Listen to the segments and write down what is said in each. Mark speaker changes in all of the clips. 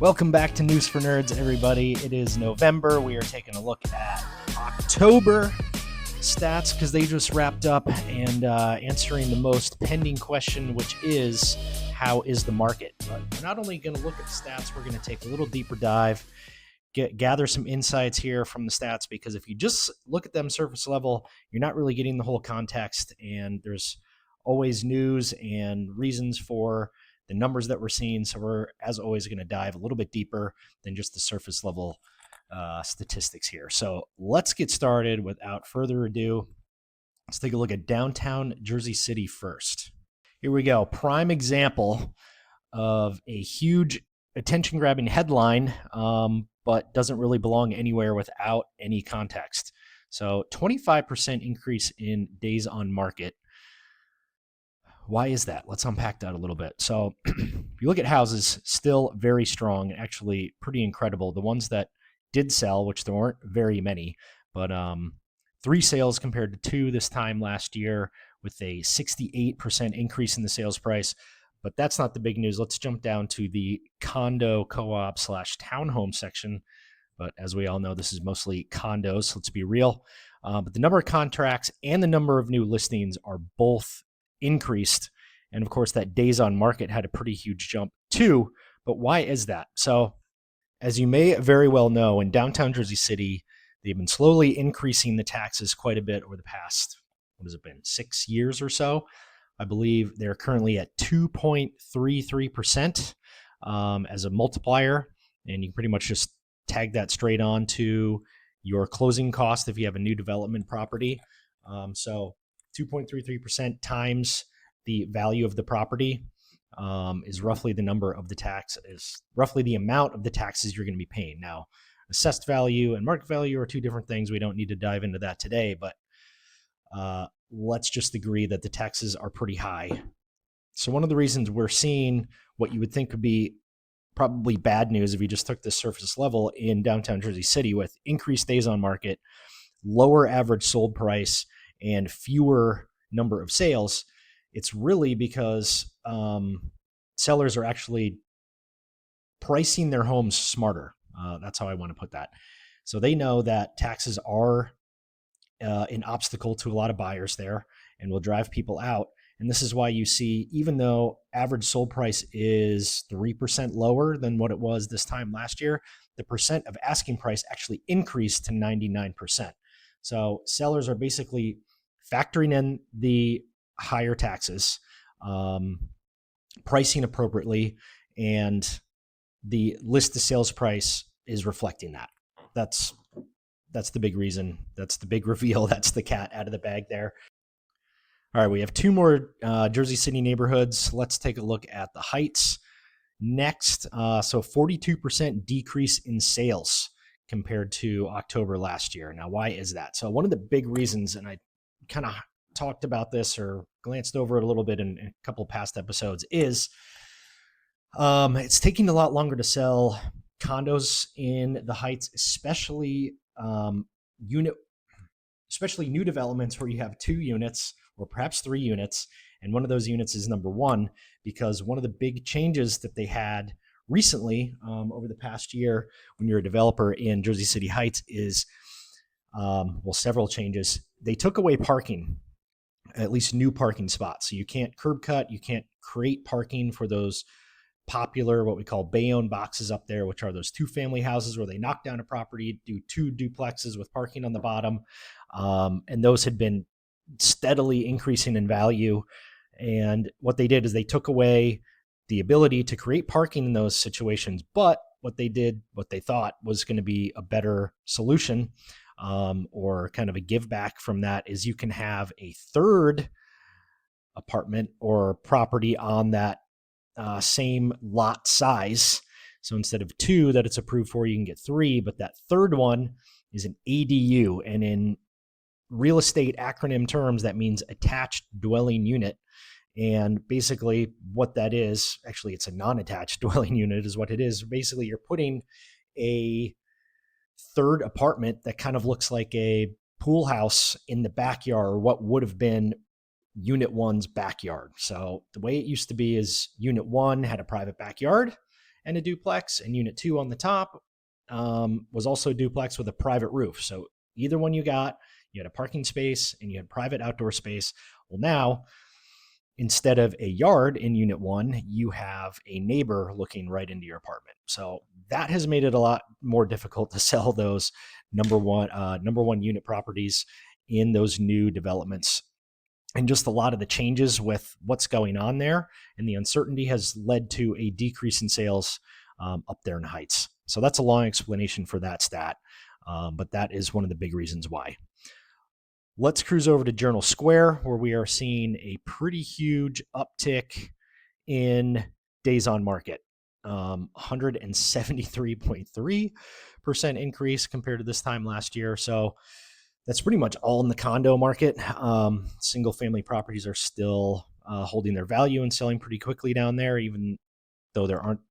Speaker 1: Welcome back to News for Nerds, everybody. It is November. We are taking a look at October stats because they just wrapped up and answering the most pending question, which is, how is the market? But we're not only going to look at the stats, we're going to take a little deeper dive, gather some insights here from the stats, because if you just look at them surface level, you're not really getting the whole context, and there's always news and reasons for the numbers that we're seeing. So we're, as always, going to dive a little bit deeper than just the surface level statistics here. So let's get started without further ado. Let's take a look at downtown Jersey City first. Here we go. Prime example of a huge attention-grabbing headline, but doesn't really belong anywhere without any context. So 25% increase in days on market. Why is that? Let's unpack that a little bit. So if you look at houses, still very strong, actually pretty incredible. The ones that did sell, which there weren't very many, but 3 sales compared to 2 this time last year, with a 68% increase in the sales price. But that's not the big news. Let's jump down to the condo co-op / townhome section. But as we all know, this is mostly condos. Let's be real. But the number of contracts and the number of new listings are both increased. And of course, that days on market had a pretty huge jump too. But why is that? So as you may very well know, in downtown Jersey City, they've been slowly increasing the taxes quite a bit over the past, what has it been, 6 years or so? I believe they're currently at 2.33% as a multiplier. And you can pretty much just tag that straight on to your closing cost if you have a new development property. So 2.33% times the value of the property is roughly the number of the tax, is roughly the amount of the taxes you're going to be paying. Now, assessed value and market value are two different things. We don't need to dive into that today, but let's just agree that the taxes are pretty high. So one of the reasons we're seeing what you would think would be probably bad news if you just took the surface level in downtown Jersey City, with increased days on market, lower average sold price, and fewer number of sales, it's really because sellers are actually pricing their homes smarter. That's how I want to put that. So they know that taxes are an obstacle to a lot of buyers there and will drive people out. And this is why you see, even though average sold price is 3% lower than what it was this time last year, the percent of asking price actually increased to 99%. So sellers are basically factoring in the higher taxes, pricing appropriately, and the list to sales price is reflecting that. That's the big reason. That's the big reveal. That's the cat out of the bag there. All right, we have 2 more Jersey City neighborhoods. Let's take a look at the Heights next. So 42% decrease in sales compared to October last year. Now, why is that? So one of the big reasons, and I kind of talked about this or glanced over it a little bit in a couple of past episodes, is it's taking a lot longer to sell condos in the Heights, especially new developments where you have 2 units or perhaps 3 units, and one of those units is number 1, because one of the big changes that they had recently over the past year when you're a developer in Jersey City Heights is, several changes. They took away parking, at least new parking spots. So you can't curb cut, you can't create parking for those popular, what we call Bayonne boxes up there, which are those 2-family houses where they knock down a property, do 2 duplexes with parking on the bottom. And those had been steadily increasing in value. And what they did is they took away the ability to create parking in those situations. But what they thought was going to be a better solution, or kind of a give back from that, is you can have a 3rd apartment or property on that same lot size. So instead of 2 that it's approved for, you can get 3, but that 3rd one is an ADU. And in real estate acronym terms, that means attached dwelling unit. And basically what that is, actually it's a non-attached dwelling unit is what it is. Basically, you're putting a 3rd apartment that kind of looks like a pool house in the backyard, or what would have been Unit 1's backyard. So the way it used to be is Unit 1 had a private backyard, and a duplex, and unit 2 on the top was also a duplex with a private roof. So either one you got, you had a parking space and you had private outdoor space. Well, now instead of a yard in unit 1, you have a neighbor looking right into your apartment. So that has made it a lot more difficult to sell those number one unit properties in those new developments. And just a lot of the changes with what's going on there and the uncertainty has led to a decrease in sales up there in Heights. So that's a long explanation for that stat, but that is one of the big reasons why. Let's cruise over to Journal Square, where we are seeing a pretty huge uptick in days on market. 173.3% increase compared to this time last year. So that's pretty much all in the condo market. Single family properties are still holding their value and selling pretty quickly down there, even though there aren't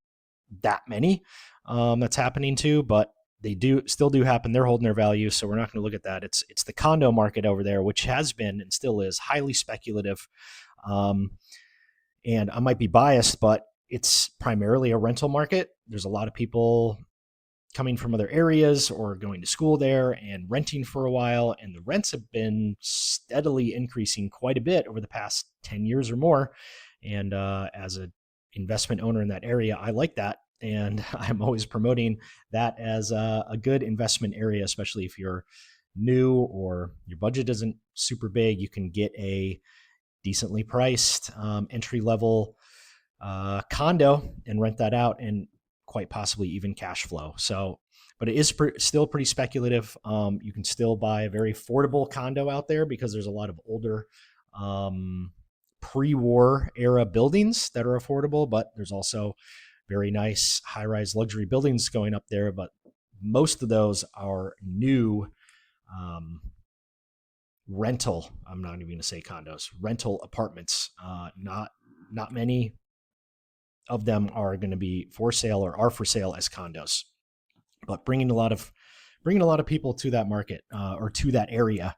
Speaker 1: that many that's happening too, but they still do happen. They're holding their value. So we're not going to look at that. It's the condo market over there, which has been and still is highly speculative. And I might be biased, but it's primarily a rental market. There's a lot of people coming from other areas or going to school there and renting for a while. And the rents have been steadily increasing quite a bit over the past 10 years or more. And as an investment owner in that area, I like that. And I'm always promoting that as a good investment area, especially if you're new or your budget isn't super big. You can get a decently priced entry-level condo and rent that out and quite possibly even cash flow. So, but it is still pretty speculative. You can still buy a very affordable condo out there because there's a lot of older pre-war era buildings that are affordable, but there's also very nice high-rise luxury buildings going up there. But most of those are new rental. I'm not even going to say condos, rental apartments. Not many of them are going to be for sale or are for sale as condos, but bringing a lot of people to that market or to that area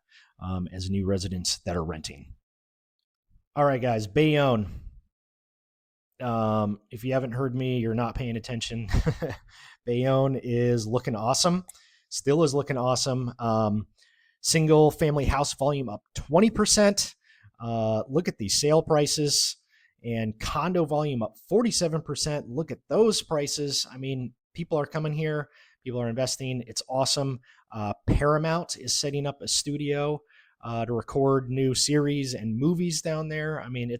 Speaker 1: as new residents that are renting. All right, guys, Bayonne. If you haven't heard me, you're not paying attention. Bayonne is looking awesome. Still is looking awesome. Single family house volume up 20%. Look at these sale prices, and condo volume up 47%. Look at those prices. I mean, people are coming here. People are investing. It's awesome. Paramount is setting up a studio to record new series and movies down there. I mean,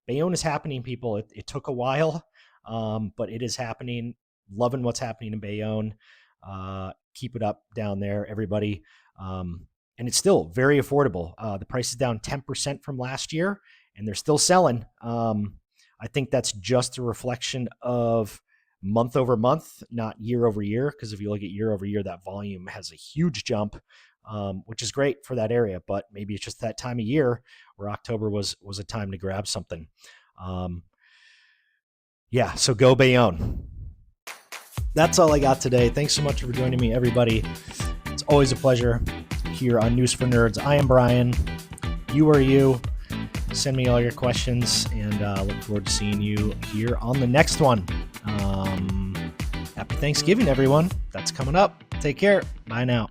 Speaker 1: Bayonne is happening, people. It took a while, but it is happening. Loving what's happening in Bayonne. Keep it up down there, everybody. And it's still very affordable. The price is down 10% from last year, and they're still selling. I think that's just a reflection of month over month, not year over year, because if you look at year over year, that volume has a huge jump, which is great for that area. But maybe it's just that time of year where October was a time to grab something. Yeah, so go Bayonne. That's all I got today. Thanks so much for joining me, everybody. It's always a pleasure here on News for Nerds. I am Brian. You are you. Send me all your questions, and look forward to seeing you here on the next one. Happy Thanksgiving, everyone. That's coming up. Take care. Bye now.